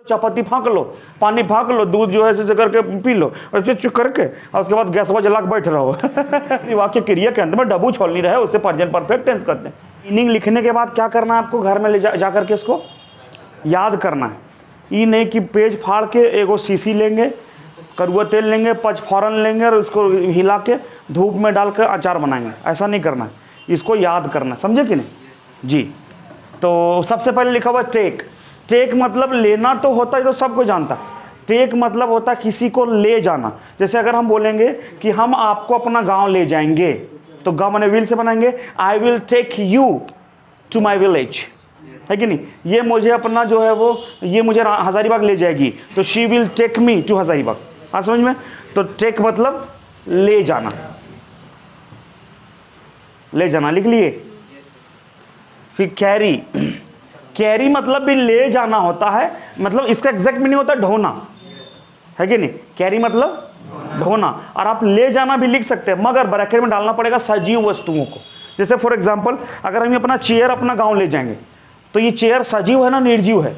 चापाती फाँक लो, पानी फाँक लो, दूध जो है ऐसे करके पी लो और चुप करके, और उसके बाद गैस जला के बैठ रहो। वाक्य क्रिया के अंत में डबू छोड़ नहीं रहे, उससे प्रेजेंट परफेक्ट टेंस करते हैं। मीनिंग लिखने के बाद क्या करना है आपको, घर में ले जा करके इसको याद करना है। ये नहीं कि पेज फाड़ के एगो शीशी लेंगे, कड़ुआ तेल लेंगे, पचफोरन लेंगे और उसको हिला के धूप में डाल कर अचार बनाएंगे, ऐसा नहीं करना है। इसको याद करना, समझे कि नहीं जी। तो सबसे पहले लिखा हुआ टेक। टेक मतलब लेना तो होता है, तो सबको जानता है। टेक मतलब होता है किसी को ले जाना। जैसे अगर हम बोलेंगे कि हम आपको अपना गांव ले जाएंगे, तो गांव मैंने विल से बनाएंगे, I will take you to my village, है कि नहीं। ये मुझे अपना जो है वो, ये मुझे हजारीबाग ले जाएगी, तो she will take me to Hazaribagh. हाँ समझ में। तो टेक मतलब ले जाना, ले जाना लिख लिए। फिर कैरी। कैरी मतलब भी ले जाना होता है, मतलब इसका एग्जैक्ट मीनिंग होता है ढोना, है कि नहीं। कैरी मतलब ढोना, और आप ले जाना भी लिख सकते हैं, मगर ब्रैकेट में डालना पड़ेगा सजीव वस्तुओं को। जैसे फॉर एग्जांपल अगर हम अपना चेयर अपना गांव ले जाएंगे, तो ये चेयर सजीव है ना निर्जीव है,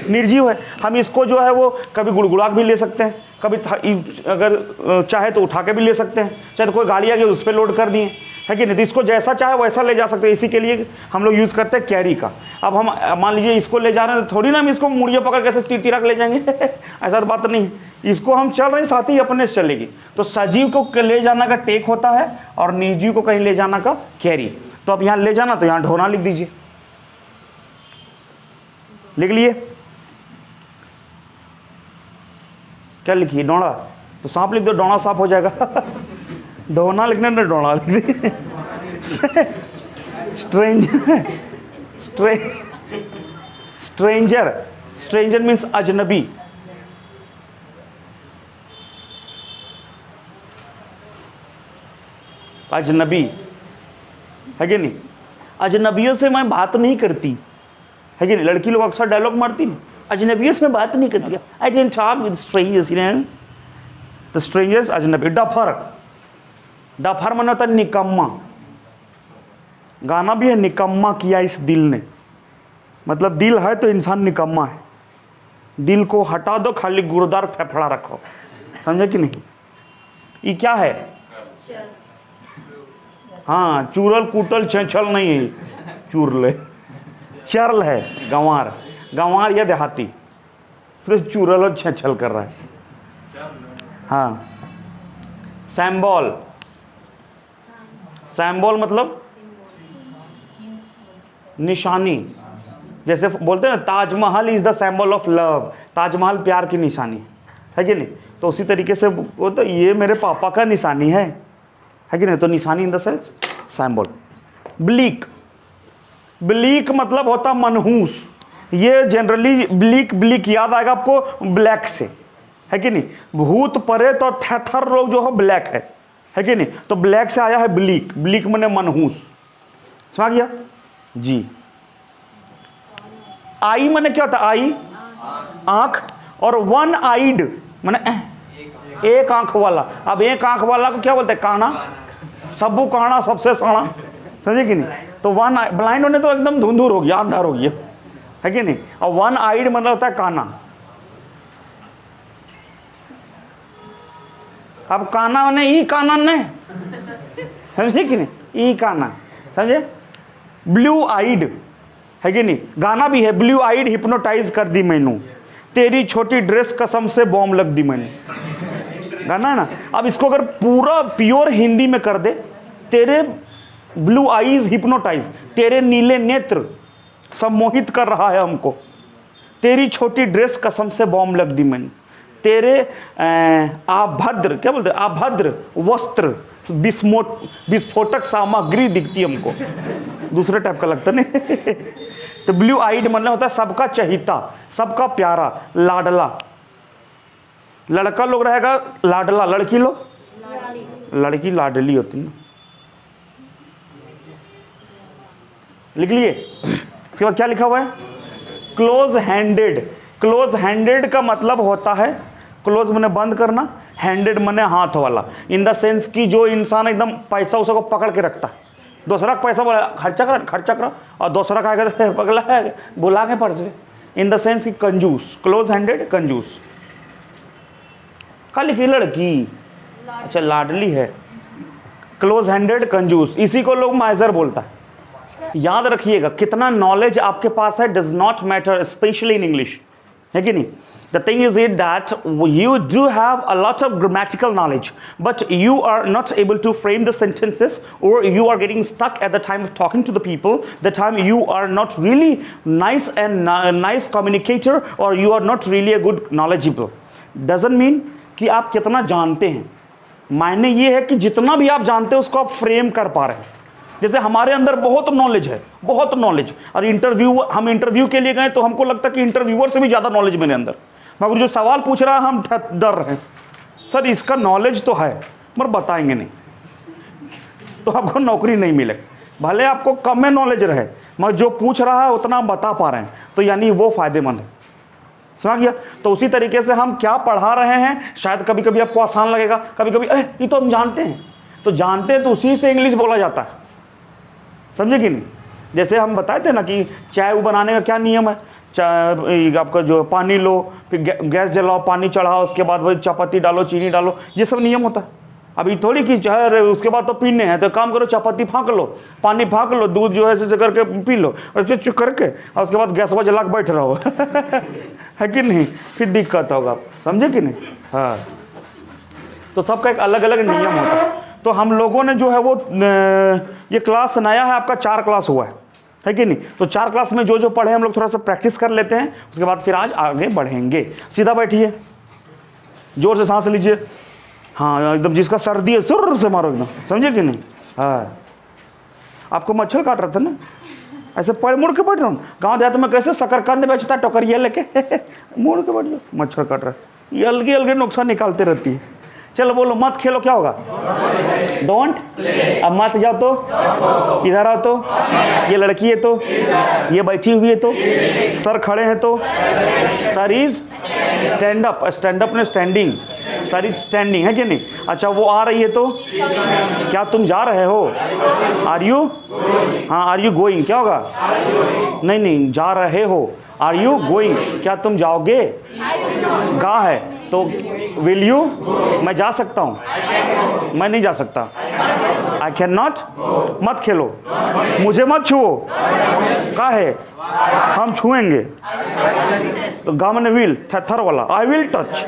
निर्जीव है। हम इसको जो है वो कभी गुड़गुड़ा भी ले सकते हैं, कभी अगर चाहे तो उठा के भी ले सकते हैं, चाहे तो कोई गाड़ी आ गई उस पर लोड कर दिए, है कि नहीं। तो इसको जैसा चाहे वैसा ले जा सकते हैं, इसी के लिए हम लोग यूज़ करते हैं कैरी का। अब हम मान लीजिए इसको ले जा रहे हैं, तो थोड़ी ना हम इसको मुड़िया पकड़ कैसे तीर रख ले जाएंगे ऐसा तो बात नहीं। इसको हम चल रहे हैं, साथ ही अपने से चलेगी। तो सजीव को ले जाना का टेक होता है, और निर्जीव को कहीं ले जाना का कैरी। तो अब यहाँ ले जाना, तो यहाँ ढोना लिख दीजिए, लिख लिए। क्या लिखिए, डोड़ा, तो सांप लिख दो, डोड़ा सांप हो जाएगा। ढोना लिखने में डोड़ा लिख दीजिए। स्ट्रेंजर। स्ट्रेंजर मीन्स अजनबी। अजनबी, है कि नहीं। अजनबियों से मैं बात नहीं करती, है कि नहीं। लड़की लोग अक्सर डायलॉग मारती ना, अजनबियों से मैं बात नहीं करती, I don't talk with strangers, you know. तो स्ट्रेंजर्स अजनबी। डफर। डफर माने होता है निकम्मा। गाना भी है, निकम्मा किया इस दिल ने, मतलब दिल है तो इंसान निकम्मा है। दिल को हटा दो, खाली गुर्दार फेफड़ा रखो, समझे कि नहीं। ये क्या है, हाँ चूरल कूटल छेछल नहीं है, चूरले चरल है। गंवार, गंवार या देहाती, तो चूरल और छेछल कर रहा है। हाँ सैम्बॉल। सैम्बॉल मतलब निशानी। जैसे बोलते हैं ना, Taj Mahal is the symbol of love, Taj Mahal प्यार की निशानी है कि नहीं। तो उसी तरीके से वो तो ये मेरे पापा का निशानी है कि नहीं। तो निशानी in the sense symbol. Bleak. Bleak मतलब होता मनहूस। ये जनरली ब्लीक, ब्लीक याद आएगा आपको ब्लैक से, है कि नहीं। भूत प्रेत और थेथर लोग जो है ब्लैक है कि नहीं। तो ब्लैक से आया है ब्लीक। ब्लीक माने मनहूस, समझ गया जी। आई माने क्या होता है, आई आंख, और वन आइड माने एक आंख वाला। अब एक आंख वाला को क्या बोलते हैं, काना। सबू काना सबसे साना, समझे कि नहीं। तो वन ब्लाइंड होने तो एकदम धुंधुर हो गया, अंधार हो गया, है कि नहीं। और वन आइड मतलब होता है काना। अब काना ने ई काना ने, समझे कि नहीं, ई काना, समझे। ब्लू आइड, है कि नहीं। गाना भी है, ब्लू आइड हिप्नोटाइज कर दी मैनू, तेरी छोटी ड्रेस कसम से बॉम्ब लग दी मैंने, गाना है ना। अब इसको अगर पूरा प्योर हिंदी में कर दे, तेरे ब्लू आईज हिप्नोटाइज, तेरे नीले नेत्र सम्मोहित कर रहा है हमको, तेरी छोटी ड्रेस कसम से बॉम्ब लग दी मैंने, तेरे अभद्र, क्या बोलते, अभद्र वस्त्र विस्फोटक सामग्री दिखती हमको, दूसरे टाइप का लगता नहीं। तो ब्लू आइड मतलब होता है सबका चहिता, सबका प्यारा, लाडला। लड़का लोग रहेगा लाडला, लड़की लोग, लड़की लाडली होती ना। लिख लिए। इसके बाद क्या लिखा हुआ है, क्लोज हैंडेड। क्लोज हैंडेड का मतलब होता है, क्लोज मैंने बंद करना, हैंडेड मैंने हाथ वाला, इन द सेंस कि जो इंसान एकदम पैसा उसे को पकड़ के रखता है, दूसरा का पैसा खर्चा कर, और दूसरा का पगला है बुला के पर्स में, इन द सेंस कि कंजूस, क्लोज हैंडेड कंजूस। खाली की लड़की, अच्छा लाडली है, क्लोज हैंडेड कंजूस, इसी को लोग माइजर बोलता है। याद रखिएगा कितना नॉलेज आपके पास है does not matter, specially in English, है कि नहीं। The thing is it that you do have a lot of grammatical knowledge, but you are not able to frame the sentences, or you are getting stuck at the time of talking to the people, the time you are not really nice and nice communicator, or you are not really a good knowledgeable. Doesn't mean कि आप कितना जानते हैं, मायने ये है कि जितना भी आप जानते हैं उसको आप फ्रेम कर पा रहे हैं। जैसे हमारे अंदर बहुत नॉलेज है, बहुत नॉलेज, और हम इंटरव्यू के लिए गए तो हमको लगता है कि इंटरव्यूअर से भी ज़्यादा नॉलेज मेरे अंदर, मगर जो सवाल पूछ रहा है हम डर रहे हैं, सर इसका नॉलेज तो है मगर बताएंगे नहीं, तो आपको नौकरी नहीं मिलेगी। भले आपको कम में नॉलेज रहे मगर जो पूछ रहा है उतना आप बता पा रहे हैं, तो यानी वो फायदेमंद है। समझ गया। तो उसी तरीके से हम क्या पढ़ा रहे हैं, शायद कभी कभी आपको आसान लगेगा, कभी कभी ये तो हम जानते हैं, तो जानते हैं तो उसी से इंग्लिश बोला जाता है, समझे कि नहीं। जैसे हम बताए थे ना कि चाय बनाने का क्या नियम है, चाय आपका जो पानी लो, फिर गैस जलाओ, पानी चढ़ाओ, उसके बाद वही चायपत्ती डालो, चीनी डालो, ये सब नियम होता है। अभी थोड़ी कि चाय उसके बाद तो पीने हैं, तो काम करो चायपत्ती फाँक लो, पानी फाँक लो, दूध जो है ऐसे करके पी लो, और चुप करके, और उसके बाद गैस वह जला के बैठ रहो है कि नहीं, फिर दिक्कत होगा, समझे कि नहीं। हाँ, तो सबका एक अलग अलग नियम होता है। तो हम लोगों ने जो है वो ये क्लास नया है आपका, 4 क्लास हुआ है कि नहीं। तो 4 क्लास में जो जो पढ़े हम लोग थोड़ा सा प्रैक्टिस कर लेते हैं, उसके बाद फिर आज आगे बढ़ेंगे। सीधा बैठिए, जोर से सांस लीजिए, हाँ एकदम, जिसका सर्दी है सुर से मारो एकदम, समझे कि नहीं। हाँ, आपको मच्छर काट रहा था ना, ऐसे पैर मुड़ के बैठ रहा हूँ। गाँव देहात में कैसे शकरकंद बेचता है टोकरिया लेके मुड़ के बैठ जाओ, मच्छर काट रहा है, ये अलगे अलगे नुकसान निकालते रहती है। चलो बोलो, मत खेलो, क्या होगा, डोंट। अब मत जाओ तो, इधर आओ तो, ये लड़की है तो, ये बैठी हुई है तो, सर खड़े हैं तो, sir is stand up, stand up ने स्टैंडिंग, सर इज स्टैंडिंग, है कि नहीं। अच्छा वो आ रही है तो, क्या तुम जा रहे हो, आर यू, हाँ आर यू गोइंग, क्या होगा, नहीं नहीं जा रहे हो, आर यू गोइंग, क्या तुम जाओगे, गा है तो विल यू, मैं जा सकता हूँ, मैं नहीं जा सकता, आई कैन नॉट, मत खेलो, मुझे मत छुओ, का है हम छुएंगे, तो गा मैंने विल, थर वाला, आई विल टच,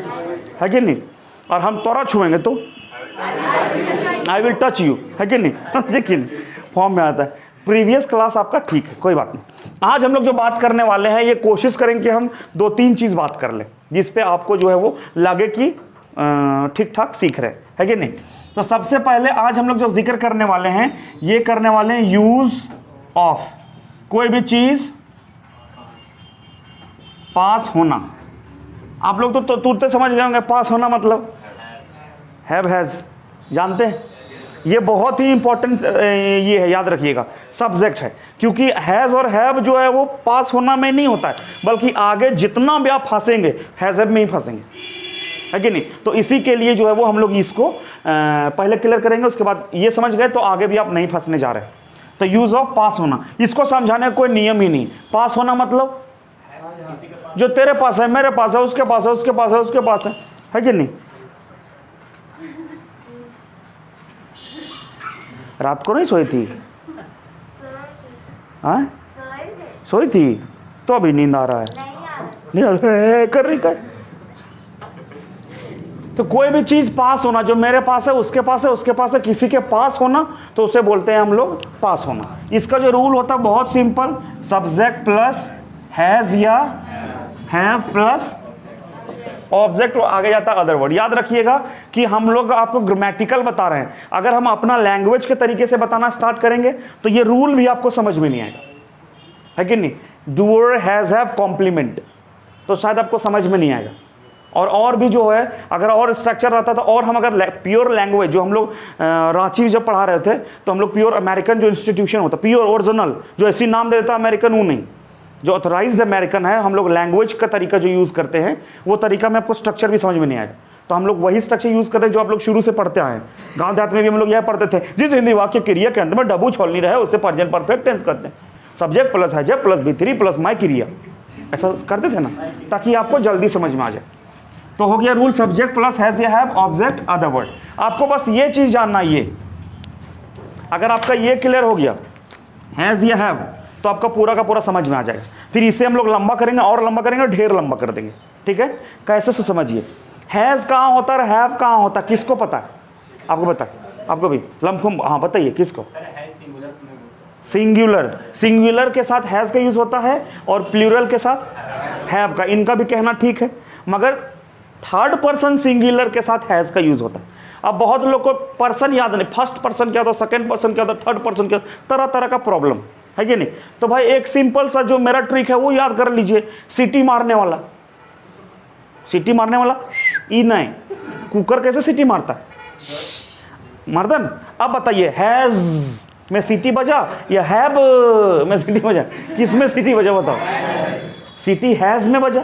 है कि नहीं। और हम तोरा छुएंगे तो आई विल टच यू, है कि नहीं लेकिन फॉर्म में आता है। प्रीवियस क्लास आपका ठीक है, कोई बात नहीं। आज हम लोग जो बात करने वाले हैं, ये कोशिश करेंगे कि हम 2-3 चीज़ बात कर लें जिस पे आपको जो है वो लगे कि ठीक ठाक सीख रहे है कि नहीं। तो सबसे पहले आज हम लोग जो जिक्र करने वाले हैं, ये करने वाले हैं यूज ऑफ, कोई भी चीज़ पास होना। आप लोग तो तुरंत समझ गए होंगे पास होना मतलब हैव हैज़, जानते हैं। ये बहुत ही इंपॉर्टेंट ये है, याद रखिएगा, सब्जेक्ट है, क्योंकि हैज़ और हैव जो है वो पास होना में नहीं होता है, बल्कि आगे जितना भी आप फंसेंगे हैज़ हैव में ही फंसेंगे, है कि नहीं। तो इसी के लिए जो है वो हम लोग इसको पहले क्लियर करेंगे, उसके बाद ये समझ गए तो आगे भी आप नहीं फंसने जा रहे। तो यूज ऑफ पास होना, इसको समझाने का कोई नियम ही नहीं। पास होना मतलब जो तेरे पास है, मेरे पास है, उसके पास है, उसके पास है, उसके पास है कि नहीं। रात को नहीं सोई थी, हाँ सोई थी, तो अभी नींद आ रहा है, नहीं कर रही कर। तो कोई भी चीज पास होना, जो मेरे पास है, उसके पास है, उसके पास है, किसी के पास होना, तो उसे बोलते हैं हम लोग पास होना। इसका जो रूल होता है बहुत सिंपल, सब्जेक्ट प्लस हैज या हैव प्लस ऑब्जेक्ट, आगे जाता है अदर वर्ड। याद रखिएगा कि हम लोग आपको ग्रामेटिकल बता रहे हैं, अगर हम अपना लैंग्वेज के तरीके से बताना स्टार्ट करेंगे तो ये रूल भी आपको समझ में नहीं आएगा, है कि नहीं। डूअर हैज हैव कॉम्प्लीमेंट, तो शायद आपको समझ में नहीं आएगा। और भी जो है, अगर और स्ट्रक्चर रहता था, और हम अगर प्योर लैंग्वेज, जो हम लोग रांची जब पढ़ा रहे थे तो हम लोग प्योर अमेरिकन जो इंस्टीट्यूशन होता, प्योर ओरिजिनल, जो ऐसी नाम दे देता अमेरिकन, वो नहीं, जो ऑथराइज्ड अमेरिकन है, हम लोग लैंग्वेज का तरीका जो यूज़ करते हैं, वो तरीका में आपको स्ट्रक्चर भी समझ में नहीं आएगा। तो हम लोग वही स्ट्रक्चर यूज़ कर रहे हैं जो आप लोग शुरू से पढ़ते आए हैं। गांव देहात में भी हम लोग यह पढ़ते थे, जिस हिंदी वाक्य क्रिया के अंत में डबू छोल नहीं रहे उसे प्रेजेंट परफेक्ट टेंस करते हैं। सब्जेक्ट प्लस है, जब प्लस भी 3 प्लस माई क्रिया, ऐसा करते थे ना, ताकि आपको जल्दी समझ में आ जाए। तो हो गया रूल सब्जेक्ट प्लस हैज या हैव, ऑब्जेक्ट अदर वर्ड। आपको बस ये चीज जानना, ये अगर आपका ये क्लियर हो गया हैज या हैव, तो आपका पूरा का पूरा समझ में आ जाएगा। फिर इसे हम लोग लंबा करेंगे और लंबा करेंगे, ढेर लंबा कर देंगे। ठीक है, कैसे से समझिए, हैज कहाँ होता है, हैव कहाँ होता है, किसको पता है? आपको पता है? आपको भी लम्फुम, हाँ बताइए किसको? सिंगुलर, सिंगुलर के साथ हैज का यूज होता है और प्लूरल के साथ हैव का। इनका भी कहना ठीक है, मगर थर्ड पर्सन सिंगुलर के साथ हैज का यूज होता है। अब बहुत लोग को पर्सन याद नहीं, फर्स्ट पर्सन क्या होता, सेकंड पर्सन क्या होता, थर्ड पर्सन क्या, तरह तरह का प्रॉब्लम है कि नहीं। तो भाई एक सिंपल सा जो मेरा ट्रिक है वो याद कर लीजिए, सीटी मारने वाला। सीटी मारने वाला ई नहीं, कुकर कैसे सीटी मारता है? मर्दन। अब बताइए हैज में सीटी बजा या हैव में सीटी बजा? किस में सीटी बजा बताओ? सीटी हैज में बजा।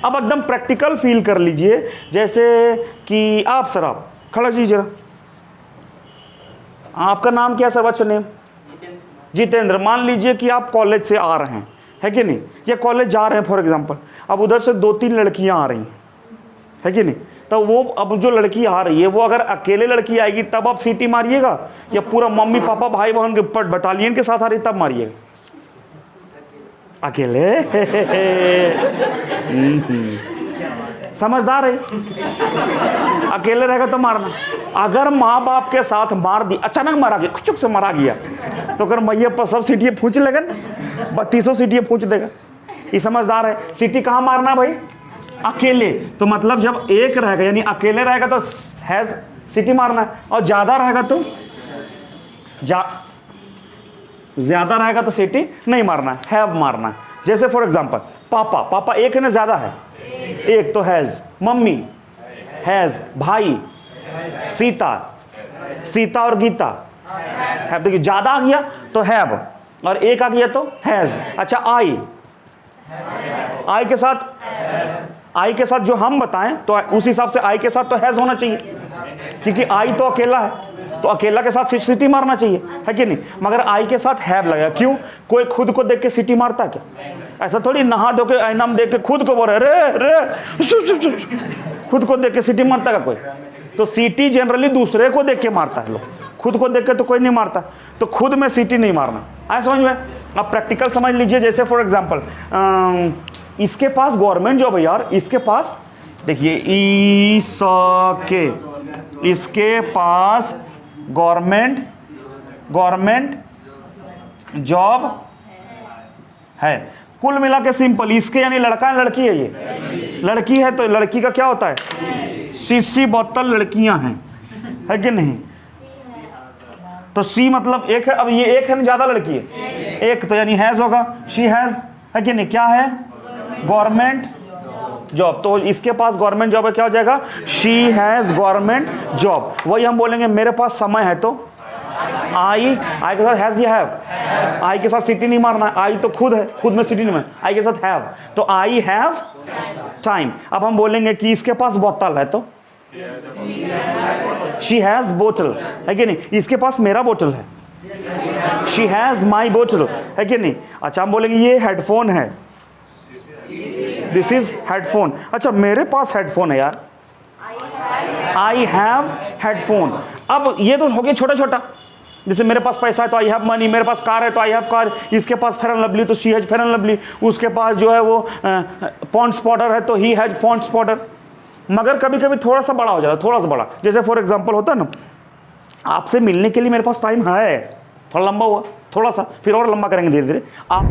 अब एकदम प्रैक्टिकल फील कर लीजिए, जैसे कि आप सर, आप खड़ा जी जरा, आपका नाम क्या sir? What's your name? Jitendra. मान लीजिए कि आप कॉलेज से आ रहे हैं, है कि नहीं, या कॉलेज जा रहे हैं फॉर एग्जांपल। अब उधर से 2-3 लड़कियां आ रही हैं, है कि नहीं। तो वो अब जो लड़की आ रही है वो अगर अकेले लड़की आएगी तब आप सीटी मारिएगा, या पूरा मम्मी पापा भाई बहन के बटालियन के साथ आ रही तब मारिएगा? अकेले। समझदार है, अकेले रहेगा तो मारना। अगर माँ बाप के साथ मार दी, अचानक मारा गया, चुप से मारा गया, तो अगर मैया पर सब सीटियाँ पूछ लेगा ना, 3200 सीटियाँ पूछ देगा। ये समझदार है। सीटी कहाँ मारना भाई? अकेले। तो मतलब जब एक रहेगा यानी अकेले रहेगा तो हैज सीटी मारना है, और ज्यादा रहेगा तो ज्यादा रहेगा तो सीटी नहीं मारना है, हैव मारना है। जैसे फॉर एग्जांपल पापा, पापा एक है ना, ज्यादा है एक, तो हैज। मम्मी हैज, भाई सीता, सीता और गीता हैव। देखिए ज्यादा आ गया तो हैव और एक आ गया तो हैज। अच्छा आई, आई के साथ, आई के साथ जो हम बताएं तो उस हिसाब से आई के साथ तो हैज होना चाहिए, क्योंकि आई तो अकेला है, तो अकेला के साथ सीटी मारना चाहिए, है कि नहीं। मगर आई के साथ हैव लगा, क्यों? कोई खुद को देख के सीटी मारता है क्या? ऐसा थोड़ी नहा धो के आईना में देख के खुद को बोल रहे रे, खुद को देख के सीटी मारता है कोई? तो सीटी जनरली दूसरे को देख के मारता है लोग, खुद को देख के तो कोई नहीं मारता। तो खुद में सीटी नहीं मारना, आया समझ में? आप प्रैक्टिकल समझ लीजिए। जैसे फॉर एग्जांपल इसके पास गवर्नमेंट जॉब है यार, इसके पास देखिए इसके पास गवर्नमेंट जॉब है। कुल मिला के सिंपल, इसके यानी लड़का है लड़की है? ये लड़की है, तो लड़की का क्या होता है? सी बोतल लड़कियां हैं, है कि नहीं। तो सी मतलब एक है, अब ये एक है ना, ज्यादा लड़की है एक, तो यानी हैज होगा, शी हैज, है कि नहीं। क्या है? Government job. तो इसके पास गवर्नमेंट जॉब है, क्या हो जाएगा? She has government job. वही हम बोलेंगे मेरे पास समय है तो आई, आई के साथ हैज या हैव, आई के साथ सिटी नहीं मारना, आई तो खुद है, खुद में सिटी नहीं मारना, आई के साथ हैव, तो आई हैव टाइम। अब हम बोलेंगे कि इसके पास बोतल है तो शी हैज बोतल, है कि नहीं। इसके पास मेरा बोतल है, शी हैज माई बोतल, है कि नहीं। अच्छा हम बोलेंगे ये हेडफोन है, दिस इज हेडफोन। अच्छा मेरे पास हेडफोन है यार, आई हैव हेडफोन। अब ये तो हो गया छोटा छोटा, जैसे मेरे पास पैसा है तो आई हैव मनी, मेरे पास कार है तो आई हैव कार, इसके पास फेयर एंड लवली तो she has fair and lovely, उसके पास जो है वो पॉन्ड्स पाउडर है तो ही हैज पॉन्ड्स पाउडर। मगर कभी कभी थोड़ा सा बड़ा हो जाता है, थोड़ा सा बड़ा। जैसे फॉर एग्जांपल होता है ना, आपसे मिलने के लिए मेरे पास टाइम है, थोड़ा लंबा हुआ थोड़ा सा, फिर और लंबा करेंगे धीरे धीरे। आप